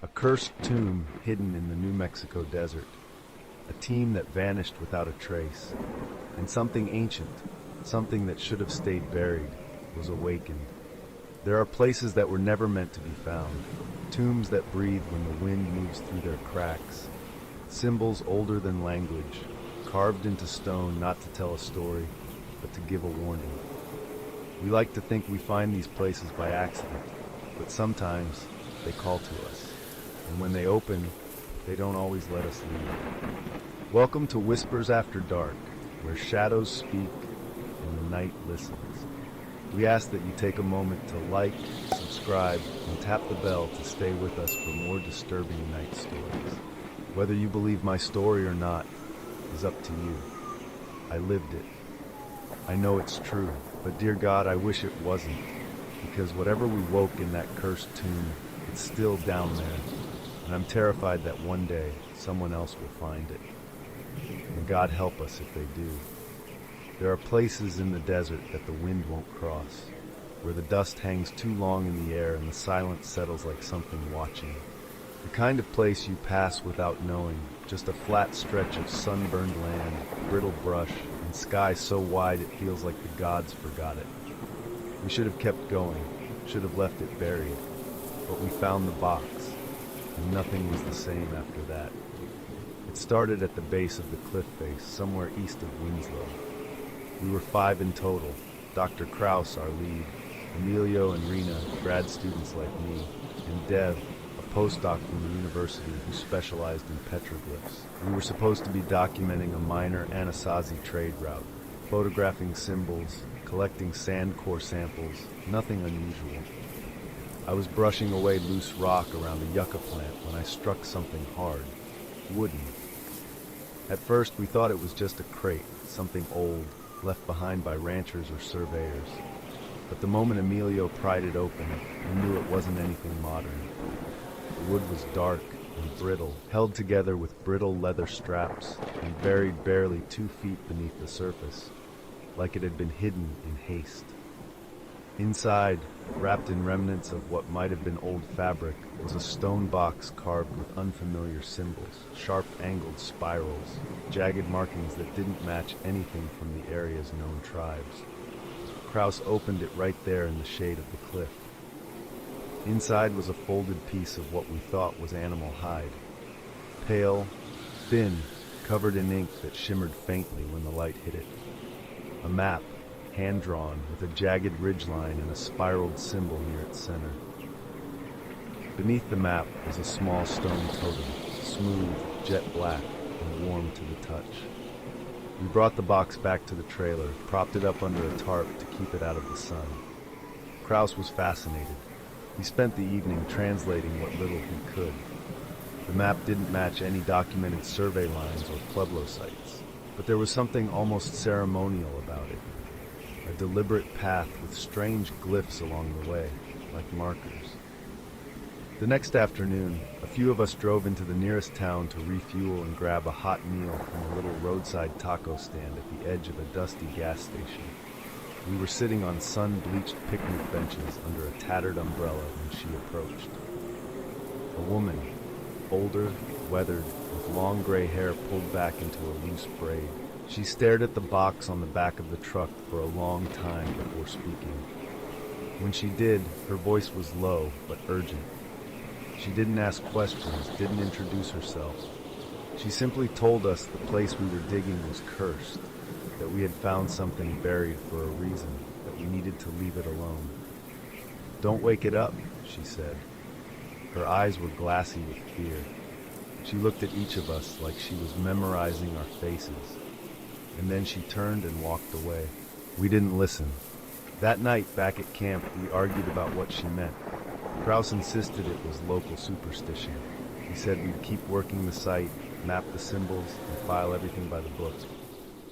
A cursed tomb hidden in the New Mexico desert. A team that vanished without a trace. And something ancient, something that should have stayed buried, was awakened. There are places that were never meant to be found. Tombs that breathe when the wind moves through their cracks. Symbols older than language, carved into stone not to tell a story, but to give a warning. We like to think we find these places by accident, but sometimes they call to us. And when they open, they don't always let us leave. Welcome to Whispers After Dark, where shadows speak and the night listens. We ask that you take a moment to like, subscribe, and tap the bell to stay with us for more disturbing night stories. Whether you believe my story or not is up to you. I lived it. I know it's true, but dear God, I wish it wasn't, because whatever we woke in that cursed tomb, it's still down there, and I'm terrified that one day someone else will find it. And God help us if they do. There are places in the desert that the wind won't cross, where the dust hangs too long in the air and the silence settles like something watching. The kind of place you pass without knowing, just a flat stretch of sunburned land, brittle brush, and sky so wide it feels like the gods forgot it. We should have kept going, should have left it buried, but we found the box, and nothing was the same after that. It started at the base of the cliff face, somewhere east of Winslow. We were 5 in total, Dr. Krauss, our lead, Emilio and Rena, grad students like me, and Dev, a postdoc from the university who specialized in petroglyphs. We were supposed to be documenting a minor Anasazi trade route, photographing symbols, collecting sand core samples, nothing unusual. I was brushing away loose rock around a yucca plant when I struck something hard, wooden. At first we thought it was just a crate, something old, left behind by ranchers or surveyors. But the moment Emilio pried it open, we knew it wasn't anything modern. The wood was dark and brittle, held together with brittle leather straps and buried barely 2 feet beneath the surface, like it had been hidden in haste. Inside, wrapped in remnants of what might have been old fabric, was a stone box carved with unfamiliar symbols, sharp angled spirals, jagged markings that didn't match anything from the area's known tribes. Krauss opened it right there in the shade of the cliff. Inside was a folded piece of what we thought was animal hide. Pale, thin, covered in ink that shimmered faintly when the light hit it. A map, hand-drawn, with a jagged ridgeline and a spiraled symbol near its center. Beneath the map was a small stone totem, smooth, jet black, and warm to the touch. We brought the box back to the trailer, propped it up under a tarp to keep it out of the sun. Krauss was fascinated. He spent the evening translating what little he could. The map didn't match any documented survey lines or Pueblo sites, but there was something almost ceremonial about it. A deliberate path with strange glyphs along the way, like markers. The next afternoon, a few of us drove into the nearest town to refuel and grab a hot meal from a little roadside taco stand at the edge of a dusty gas station. We were sitting on sun-bleached picnic benches under a tattered umbrella when she approached. A woman, older, weathered, with long gray hair pulled back into a loose braid. She stared at the box on the back of the truck for a long time before speaking. When she did, her voice was low but urgent. She didn't ask questions, didn't introduce herself. She simply told us the place we were digging was cursed, that we had found something buried for a reason, that we needed to leave it alone. "Don't wake it up," she said. Her eyes were glassy with fear. She looked at each of us like she was memorizing our faces. And then she turned and walked away. We didn't listen. That night, back at camp, we argued about what she meant. Krauss insisted it was local superstition. He said we'd keep working the site, map the symbols, and file everything by the book.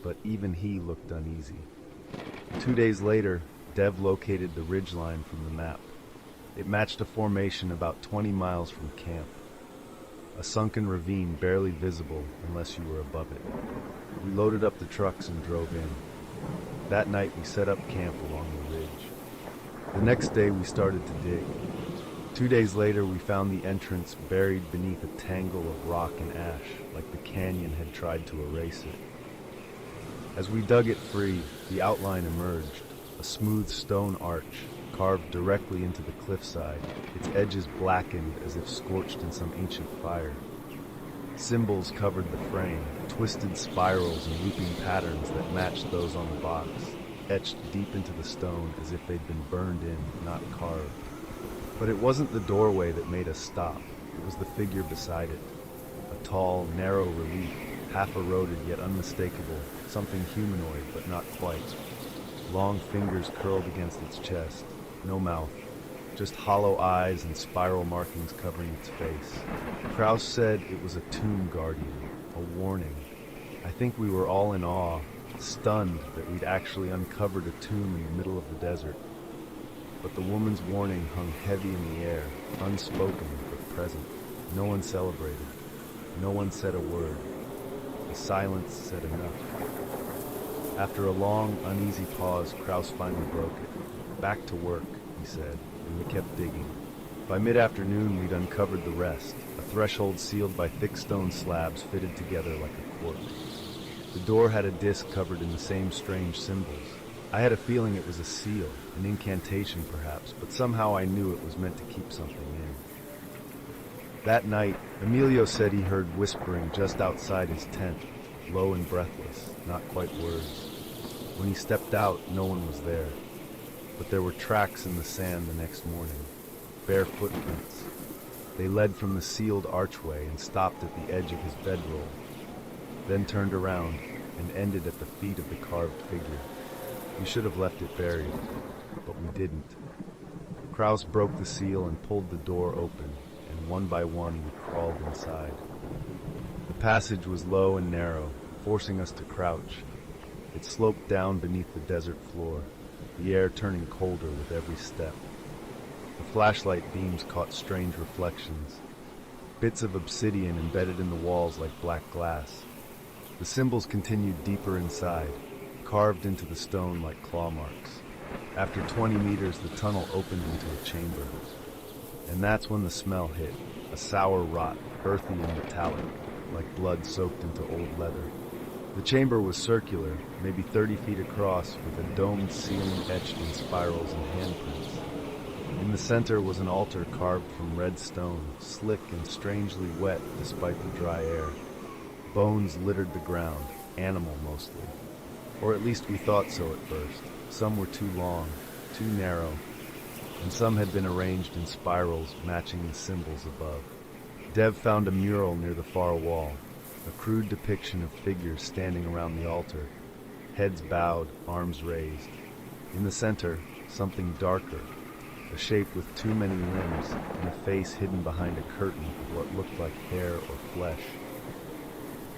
But even he looked uneasy. 2 days later, Dev located the ridgeline from the map. It matched a formation about 20 miles from camp. A sunken ravine barely visible unless you were above it. We loaded up the trucks and drove in. That night we set up camp along the ridge. The next day we started to dig. 2 days later, we found the entrance buried beneath a tangle of rock and ash, like the canyon had tried to erase it. As we dug it free, the outline emerged, a smooth stone arch, carved directly into the cliffside, its edges blackened as if scorched in some ancient fire. Symbols covered the frame, twisted spirals and looping patterns that matched those on the box, etched deep into the stone as if they'd been burned in, not carved. But it wasn't the doorway that made us stop, it was the figure beside it. A tall, narrow relief, half eroded yet unmistakable, something humanoid but not quite. Long fingers curled against its chest, no mouth, just hollow eyes and spiral markings covering its face. Krauss said it was a tomb guardian, a warning. I think we were all in awe, stunned that we'd actually uncovered a tomb in the middle of the desert. But the woman's warning hung heavy in the air, unspoken but present. No one celebrated. No one said a word. The silence said enough. After a long, uneasy pause, Krauss finally broke it. "Back to work," he said, and we kept digging. By mid-afternoon, we'd uncovered the rest, a threshold sealed by thick stone slabs fitted together like a cork. The door had a disc covered in the same strange symbols. I had a feeling it was a seal, an incantation perhaps, but somehow I knew it was meant to keep something in. That night, Emilio said he heard whispering just outside his tent, low and breathless, not quite words. When he stepped out, no one was there. But there were tracks in the sand the next morning, bare footprints. They led from the sealed archway and stopped at the edge of his bedroll, then turned around and ended at the feet of the carved figure. We should have left it buried, but we didn't. Krauss broke the seal and pulled the door open, and one by one we crawled inside. The passage was low and narrow, forcing us to crouch. It sloped down beneath the desert floor, the air turning colder with every step. The flashlight beams caught strange reflections, bits of obsidian embedded in the walls like black glass. The symbols continued deeper inside, carved into the stone like claw marks. After 20 meters, the tunnel opened into a chamber. And that's when the smell hit, a sour rot, earthy and metallic, like blood soaked into old leather. The chamber was circular, maybe 30 feet across, with a domed ceiling etched in spirals and handprints. In the center was an altar carved from red stone, slick and strangely wet despite the dry air. Bones littered the ground, animal mostly. Or at least we thought so at first. Some were too long, too narrow, and some had been arranged in spirals matching the symbols above. Dev found a mural near the far wall, a crude depiction of figures standing around the altar, heads bowed, arms raised. In the center, something darker, a shape with too many limbs and a face hidden behind a curtain of what looked like hair or flesh.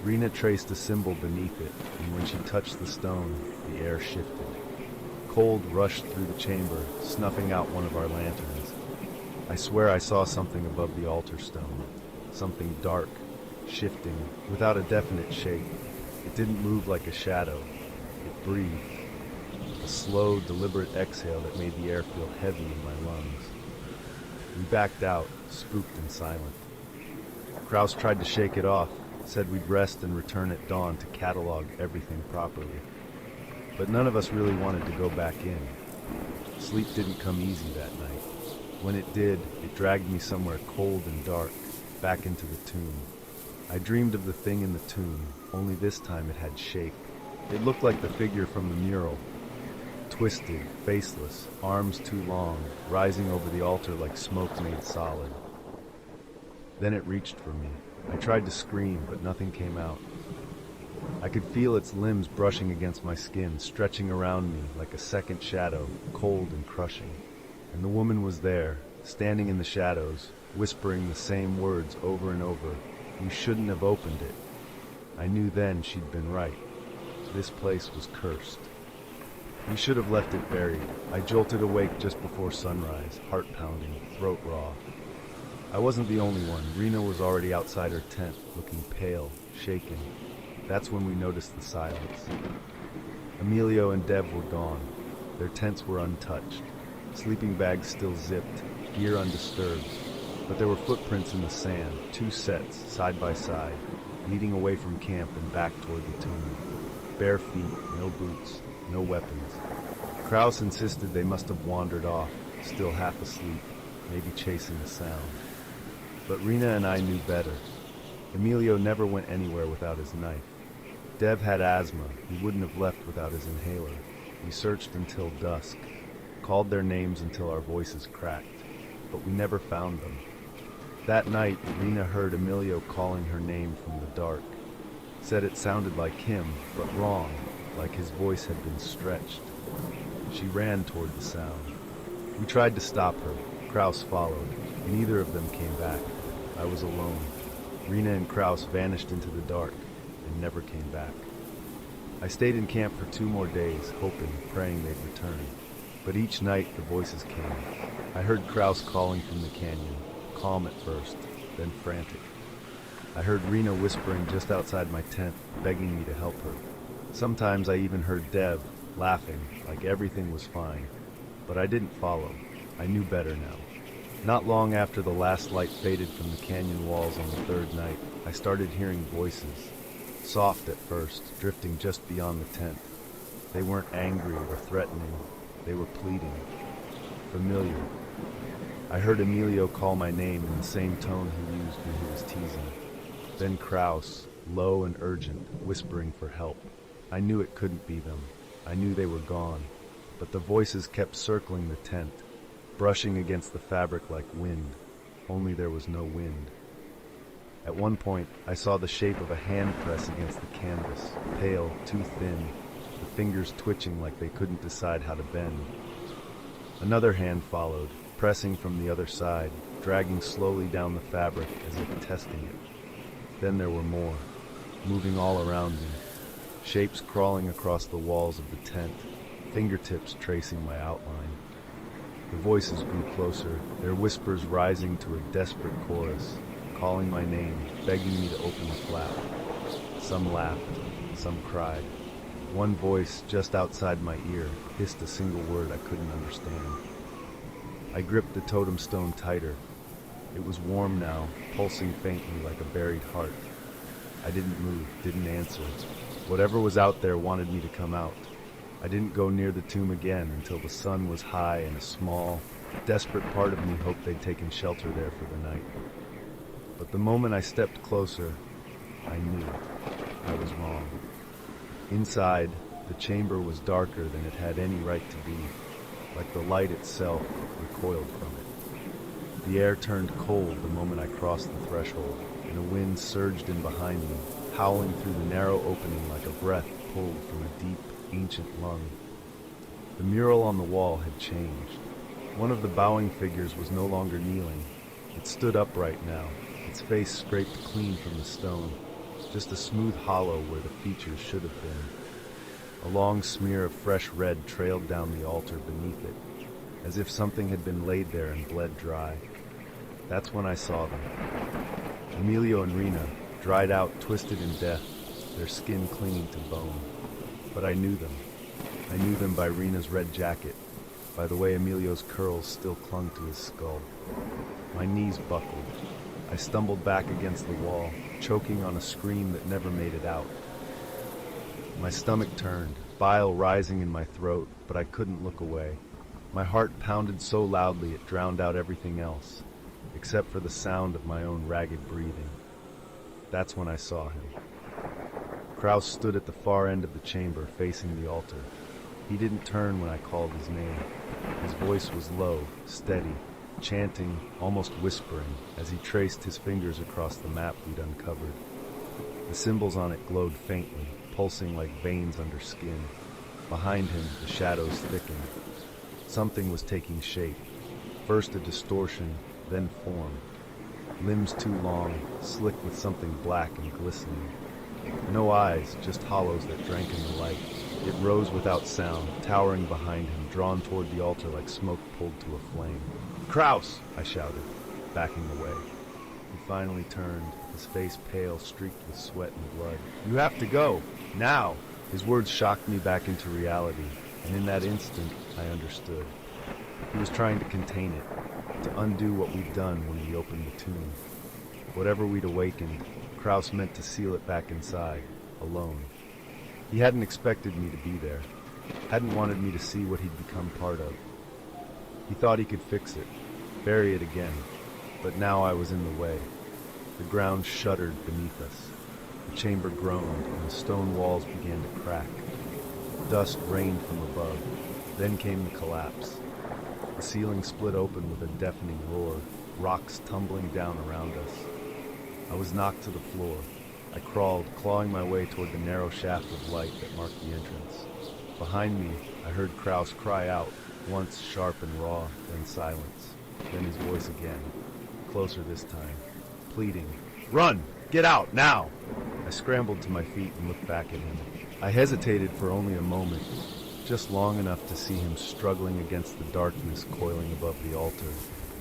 Rena traced a symbol beneath it, and when she touched the stone, the air shifted. Cold rushed through the chamber, snuffing out one of our lanterns. I swear I saw something above the altar stone, something dark, shifting, without a definite shape. It didn't move like a shadow. It breathed. A slow, deliberate exhale that made the air feel heavy in my lungs. We backed out, spooked and silent. Krauss tried to shake it off, said we'd rest and return at dawn to catalog everything properly. But none of us really wanted to go back in. Sleep didn't come easy that night. When it did, it dragged me somewhere cold and dark, back into the tomb. I dreamed of the thing in the tomb, only this time it had shape. It looked like the figure from the mural. Twisted, faceless, arms too long, rising over the altar like smoke made solid. Then it reached for me. I tried to scream, but nothing came out. I could feel its limbs brushing against my skin, stretching around me like a second shadow, cold and crushing. And the woman was there, standing in the shadows, whispering the same words over and over. "You shouldn't have opened it." I knew then she'd been right. This place was cursed. We should have left it buried. I jolted awake just before sunrise, heart pounding, throat raw. I wasn't the only one. Rena was already outside her tent, looking pale, shaken. That's when we noticed the silence. Emilio and Dev were gone. Their tents were untouched, sleeping bags still zipped, gear undisturbed, but there were footprints in the sand, 2 sets, side by side, leading away from camp and back toward the tomb. Bare feet, no boots, no weapons. Krauss insisted they must have wandered off, still half asleep, maybe chasing a sound. But Rena and I knew better. Emilio never went anywhere without his knife. Dev had asthma. He wouldn't have left without his inhaler. We searched until dusk, called their names until our voices cracked, but we never found them. That night, Rena heard Emilio calling her name from the dark. Said it sounded like him, but wrong, like his voice had been stretched. She ran toward the sound. We tried to stop her. Krauss followed. Neither of them came back. I was alone. Rena and Krauss vanished into the dark and never came back. I stayed in camp for 2 more days, hoping, praying they'd return. But each night the voices came. I heard Krauss calling from the canyon, calm at first, then frantic. I heard Rena whispering just outside my tent, begging me to help her. Sometimes I even heard Dev laughing, like everything was fine. But I didn't follow. I knew better now. Not long after the last light faded from the canyon walls on the 3rd night, I started hearing voices. Soft at first, drifting just beyond the tent. They weren't angry or threatening. They were pleading. Familiar. I heard Emilio call my name in the same tone he used when he was teasing. Then Krauss, low and urgent, whispering for help. I knew it couldn't be them. I knew they were gone. But the voices kept circling the tent, brushing against the fabric like wind, only there was no wind. At one point, I saw the shape of a hand press against the canvas, pale, too thin, the fingers twitching like they couldn't decide how to bend. Another hand followed, pressing from the other side, dragging slowly down the fabric as if testing it. Then there were more, moving all around me, shapes crawling across the walls of the tent, fingertips tracing my outline. The voices grew closer, their whispers rising to a desperate chorus, calling my name, begging me to open the flap. Some laughed, some cried. One voice, just outside my ear, hissed a single word I couldn't understand. I gripped the totem stone tighter. It was warm now, pulsing faintly like a buried heart. I didn't move, didn't answer. Whatever was out there wanted me to come out. I didn't go near the tomb again until the sun was high and a small, desperate part of me hoped they'd taken shelter there for the night. But the moment I stepped closer, I knew I was wrong. Inside, the chamber was darker than it had any right to be, like the light itself recoiled from it. The air turned cold the moment I crossed the threshold, and a wind surged in behind me, howling through the narrow opening like a breath pulled from a deep, ancient lung. The mural on the wall had changed. One of the bowing figures was no longer kneeling. It stood upright now, its face scraped clean from the stone, just a smooth hollow where the features should have been. A long smear of fresh red trailed down the altar beneath it, as if something had been laid there and bled dry. That's when I saw them. Emilio and Rena, dried out, twisted in death, their skin clinging to bone. But I knew them. I knew them by Rena's red jacket, by the way Emilio's curls still clung to his skull. My knees buckled. I stumbled back against the wall, choking on a scream that never made it out. My stomach turned, bile rising in my throat, but I couldn't look away. My heart pounded so loudly it drowned out everything else, except for the sound of my own ragged breathing. That's when I saw him. Krauss stood at the far end of the chamber, facing the altar. He didn't turn when I called his name. His voice was low, steady, chanting, almost whispering, as he traced his fingers across the map we'd uncovered. The symbols on it glowed faintly, pulsing like veins under skin. Behind him, the shadows thickened. Something was taking shape. First a distortion, then form. Limbs too long, slick with something black and glistening. No eyes, just hollows that drank in the light. It rose without sound, towering behind him, drawn toward the altar like smoke pulled to a flame. "Krauss!" I shouted, backing away. He finally turned, his face pale, streaked with sweat and blood. "You have to go! Now!" His words shocked me back into reality, and in that instant, I understood. He was trying to contain it. to undo what we'd done when we opened the tomb. Whatever we'd awakened, Krauss meant to seal it back inside, alone. He hadn't expected me to be there, hadn't wanted me to see what he'd become part of. He thought he could fix it, bury it again, but now I was in the way. The ground shuddered beneath us. The chamber groaned, and the stone walls began to crack. Dust rained from above. Then came the collapse. The ceiling split open with a deafening roar, rocks tumbling down around us. I was knocked to the floor. I crawled, clawing my way toward the narrow shaft of light that marked the entrance. Behind me, I heard Krauss cry out, once sharp and raw, then silence. Then his voice again, closer this time, pleading, "Run! Get out, now!" I scrambled to my feet and looked back at him. I hesitated for only a moment, just long enough to see him struggling against the darkness coiling above the altar,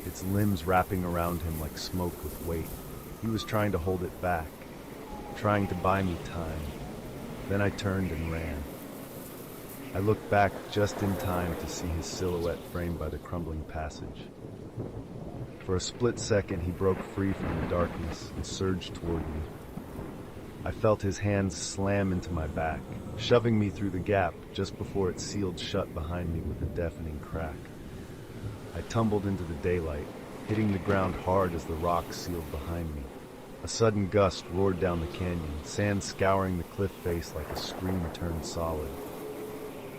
its limbs wrapping around him like smoke with weight. He was trying to hold it back, trying to buy me time. Then I turned and ran. I looked back just in time to see his silhouette framed by the crumbling passage. For a split second, he broke free from the darkness and surged toward me. I felt his hands slam into my back, shoving me through the gap just before it sealed shut behind me with a deafening crack. I tumbled into the daylight, hitting the ground hard as the rocks sealed behind me. A sudden gust roared down the canyon, sand scouring the cliff face like a screen turned solid.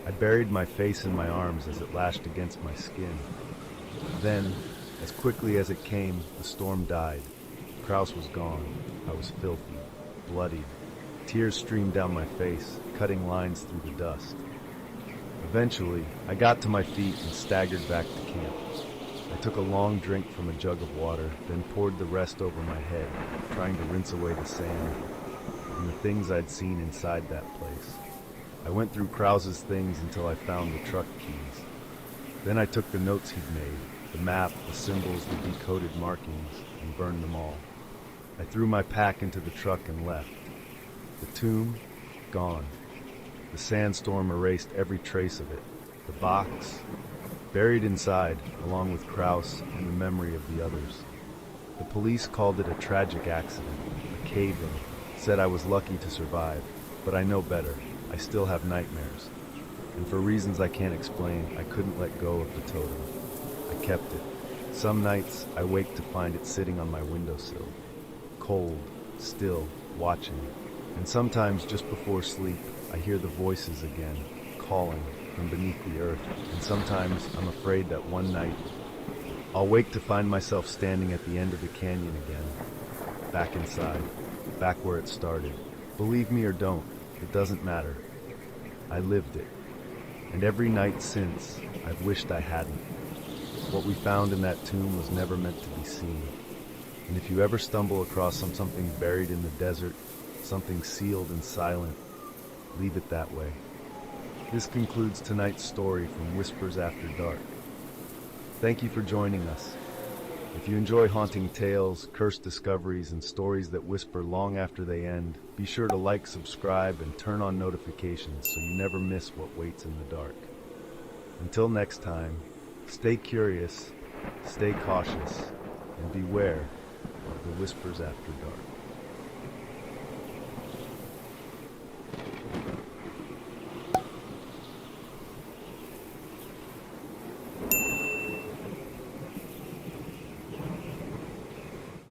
I buried my face in my arms as it lashed against my skin. Then, as quickly as it came, the storm died. Krauss was gone. I was filthy, bloodied. Tears streamed down my face, cutting lines through the dust. Eventually, I got to my feet and staggered back to camp. I took a long drink from a jug of water, then poured the rest over my head, trying to rinse away the sand and the things I'd seen inside that place. I went through Krauss's things until I found the truck keys. Then I took the notes he'd made, the map, the symbols, the decoded markings, and burned them all. I threw my pack into the truck and left. The tomb, gone. The sandstorm erased every trace of it. The box, buried inside, along with Krauss and the memory of the others. The police called it a tragic accident, a cave-in, said I was lucky to survive, but I know better. I still have nightmares. And for reasons I can't explain, I couldn't let go of the totem. I kept it. Some nights, I wake to find it sitting on my windowsill. Cold, still, watching. And sometimes, just before sleep, I hear the voices again, calling from beneath the earth. And sometimes, I'm afraid that one night, I'll wake to find myself standing at the end of the canyon again. Back inside. Back where it started. Believe me or don't, it doesn't matter. I lived it. And every night since, I've wished I hadn't. What we found in that tomb was never meant to be seen. And if you ever stumble across something buried in the desert, something sealed and silent, leave it that way. This concludes tonight's story from Whispers After Dark. Thank you for joining us. If you enjoy haunting tales, cursed discoveries, and stories that whisper long after they end, be sure to like, subscribe, and turn on notifications so you never miss what waits in the dark. Until next time, stay curious, stay cautious, and beware of the Whispers After Dark.